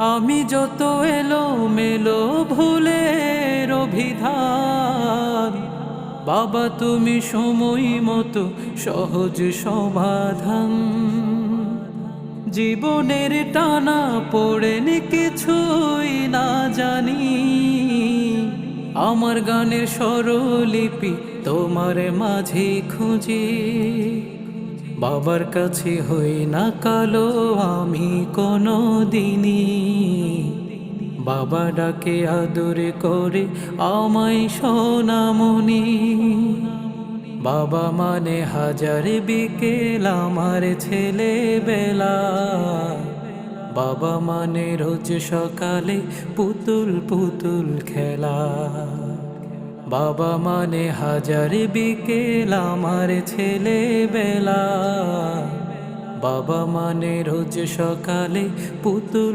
আমি যত এলো মেলো ভুলের অভিধান, বাবা তুমি সময় মতো সহজ সমাধান। জীবনের টানা পড়েনি কিছুই না জানি, আমার গানের স্বরলিপি তোমার মাঝে খুঁজি। বাবার কাছে হই না কালো আমি কোনো দিনই, বাবা ডাকে আদরে করে আমায় সোনামণি। বাবা মানে হাজার বিকেল আমার ছেলেবেলা, বাবা মানে রোজ সকালে পুতুল পুতুল খেলা। বাবা মানে হাজার বিকেল আমার ছেলেবেলা, বাবা মানে রোজ সকালে পুতুল